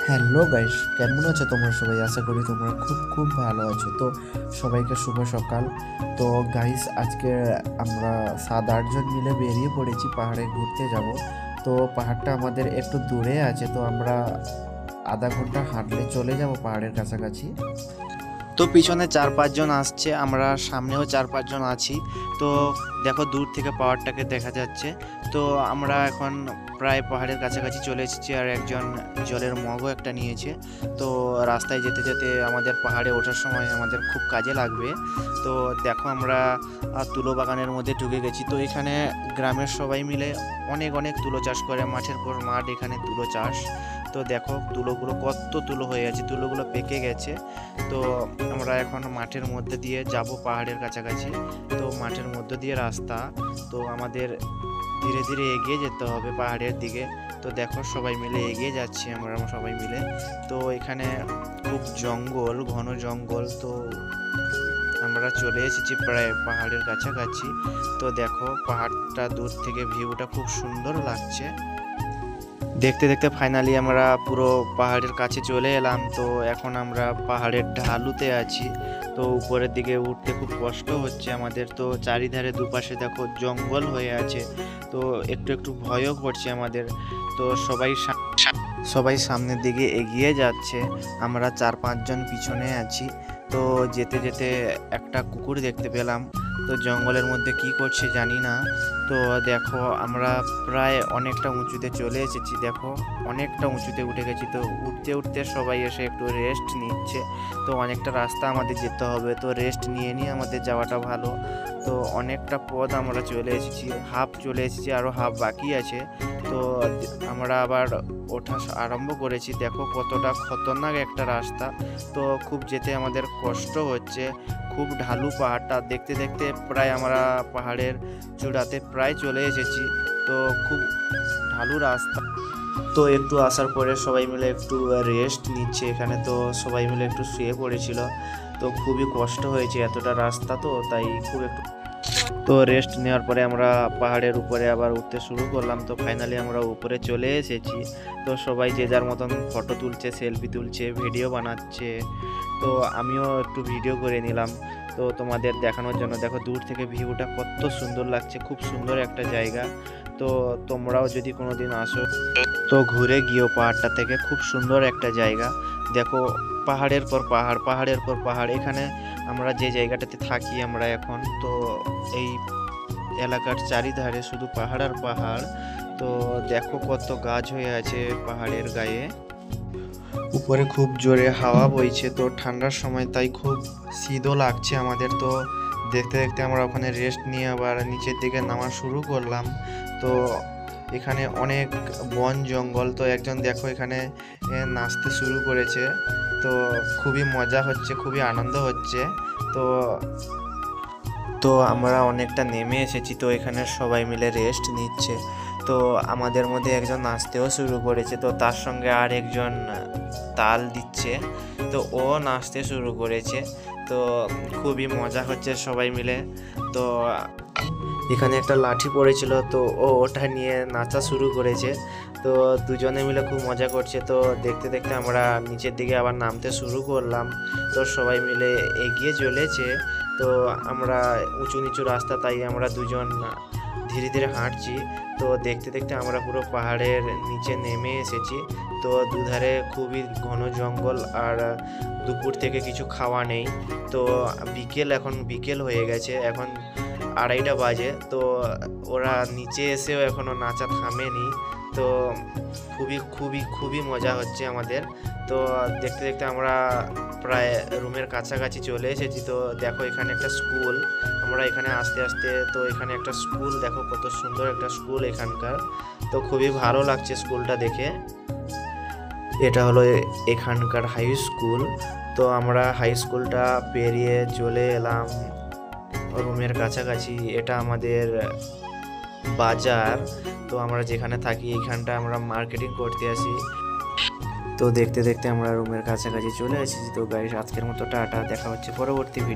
Hello guys, কেমন আছো তোমরা সবাই? আশা করি তোমরা খুব খুব ভালো আছো। তো সবাইকে শুভ সকাল। তো গাইস, আজকে আমরা 7-8 জন মিলে বেরিয়ে পড়েছি পাহাড়ে ঘুরতে যাব। তো পাহাড়টা আমাদের একটু দূরে আছে, তো আমরা আধা ঘন্টা হাঁটলে চলে যাব পাহাড়ের কাছাকাছি। তো পিছনে 4-5 জন আসছে, আমরা সামনেও 4-5 জন আছি। তো দেখো দূর থেকে পাহাড়টাকে দেখা যাচ্ছে। তো আমরা এখন প্রায় পাহাড়ের কাছাকাছি চলে এসেছি, আর একজন জলের মগও একটা নিয়েছে। তো রাস্তায় যেতে যেতে আমাদের পাহাড়ে ওঠার সময় আমাদের খুব কাজে লাগবে। তো দেখো আমরা তুলো বাগানের মধ্যে ঢুকে গেছি। তো এখানে গ্রামের সবাই মিলে অনেক অনেক তুলো চাষ করে, মাঠের পর মাঠ এখানে তুলো চাষ। তো দেখো তুলোগুলো কত তুলো হয়ে আছে, তুলোগুলো পেকে গেছে। তো আমরা এখন মাঠের মধ্যে দিয়ে যাব পাহাড়ের কাছাকাছি। তো মাঠের মধ্যে দিয়ে রাস্তা, তো আমাদের ধীরে ধীরে এগিয়ে যেতে হবে পাহাড়ের দিকে। তো দেখো সবাই মিলে এগিয়ে যাচ্ছি আমরা সবাই মিলে। তো এখানে খুব জঙ্গল, ঘন জঙ্গল। তো আমরা চলে এসেছি প্রায় পাহাড়ের কাছাকাছি। তো দেখো পাহাড়টা দূর থেকে ভিউটা খুব সুন্দর লাগছে। দেখতে দেখতে ফাইনালি আমরা পুরো পাহাড়ের কাছে চলে এলাম। তো এখন আমরা পাহাড়ের ঢালুতে আছি। তো উপরের দিকে উঠতে খুব কষ্ট হচ্ছে আমাদের। তো চারিধারে দুপাশে দেখো জঙ্গল হয়ে আছে। তো একটু একটু ভয়ও করছে আমাদের। তো সবাই সামনের দিকে এগিয়ে যাচ্ছে, আমরা 4-5 জন পিছনে আছি। তো যেতে যেতে একটা কুকুর দেখতে পেলাম। তো জঙ্গলের মধ্যে কি করছে জানি না। তো দেখো আমরা প্রায় অনেকটা উঁচুতে চলে এসেছি, দেখো অনেকটা উঁচুতে উঠে গেছি। তো উঠতে উঠতে সবাই এসে একটু রেস্ট নিচ্ছে। তো অনেকটা রাস্তা আমাদের যেতে হবে, তো রেস্ট নিয়ে নিয়ে আমাদের যাওয়াটা ভালো। তো অনেকটা পথ আমরা চলে এসেছি, হাফ চলে এসেছি, আরও হাফ বাকি আছে। তো আমরা আবার ওঠা আরম্ভ করেছি। দেখো কতটা খতরনাক একটা রাস্তা। তো খুব যেতে আমাদের কষ্ট হচ্ছে, খুব ঢালু পাহাড়টা। দেখতে দেখতে প্রায় আমরা পাহাড়ের চূড়াতে প্রায় চলে এসেছি। তো খুব ঢালু রাস্তা। তো একটু আসার পরে সবাই মিলে একটু রেস্ট নিচ্ছে এখানে। তো সবাই মিলে একটু শুয়ে পড়েছিল। তো খুবই কষ্ট হয়েছে, এতটা রাস্তা তো তাই খুব একটু। তো রেস্ট নেওয়ার পরে আমরা পাহাড়ের উপরে আবার উঠতে শুরু করলাম। তো ফাইনালি আমরা উপরে চলে এসেছি। তো সবাই যে যার মতন ফটো তুলছে, সেলফি তুলছে, ভিডিও বানাচ্ছে। তো আমিও একটু ভিডিও করে নিলাম তো তোমাদের দেখানোর জন্য। দেখো দূর থেকে ভিউটা কত সুন্দর লাগছে, খুব সুন্দর একটা জায়গা। তো তোমরাও যদি কোনোদিন আসো তো ঘুরে গিয়েও পাহাড়টা থেকে, খুব সুন্দর একটা জায়গা। দেখো পাহাড়ের পর পাহাড়, পাহাড়ের পর পাহাড়। এখানে আমরা যে জায়গাটাতে থাকি আমরা এখন, তো এই এলাকার চারিধারে শুধু পাহাড় আর পাহাড়। তো দেখো কত গাছ হয়ে আছে পাহাড়ের গায়ে। উপরে খুব জোরে হাওয়া বইছে, তো ঠান্ডার সময় তাই খুব শীতও লাগছে আমাদের। তো দেখতে দেখতে আমরা ওখানে রেস্ট নিয়ে আবার নিচের দিকে নামা শুরু করলাম। তো এখানে অনেক বন জঙ্গল। তো একজন দেখো এখানে নাচতে শুরু করেছে। তো খুবই মজা হচ্ছে, খুবই আনন্দ হচ্ছে। তো তো আমরা অনেকটা নেমে এসেছি। তো এখানে সবাই মিলে রেস্ট নিচ্ছে। তো আমাদের মধ্যে একজন নাচতেও শুরু করেছে, তো তার সঙ্গে আর একজন তাল দিচ্ছে। তো ও নাচতে শুরু করেছে। তো খুবই মজা হচ্ছে সবাই মিলে। তো এখানে একটা লাঠি পড়েছিল, তো ও ওটা নিয়ে নাচা শুরু করেছে। তো দুজনে মিলে খুব মজা করছে। তো দেখতে দেখতে আমরা নিচের দিকে আবার নামতে শুরু করলাম। তো সবাই মিলে এগিয়ে চলেছে। তো আমরা উঁচু নিচু রাস্তা, তাই আমরা দুজন ধীরে ধীরে হাঁটছি। তো দেখতে দেখতে আমরা পুরো পাহাড়ের নিচে নেমে এসেছি। তো দুধারে খুবই ঘন জঙ্গল, আর দুপুর থেকে কিছু খাওয়া নেই। তো এখন বিকেল হয়ে গেছে, এখন 2:30 বাজে। তো ওরা নিচে এসেও এখনো নাচা থামেনি। তো খুবই খুবই খুবই মজা হচ্ছে আমাদের। তো দেখতে দেখতে আমরা প্রায় রুমের কাছাকাছি চলে এসেছি। তো দেখো এখানে একটা স্কুল, আমরা এখানে আস্তে আস্তে। তো এখানে একটা স্কুল, দেখো কত সুন্দর একটা স্কুল এখানকার। তো খুবই ভালো লাগছে স্কুলটা দেখে। এটা হলো এখানকার হাই স্কুল। তো আমরা হাই স্কুলটা পেরিয়ে চলে এলাম রুমের কাছাকাছি। এটা আমাদের বাজার। তো আমরা যেখানে থাকি এইখানটা আমরা মার্কেটিং করতে আসি। তো দেখতে দেখতে আমরা রুমের কাছাকাছি চলে এসেছি। তো গাইস, আজকের মতো টাটা, দেখা হচ্ছে পরবর্তী ভিডিও।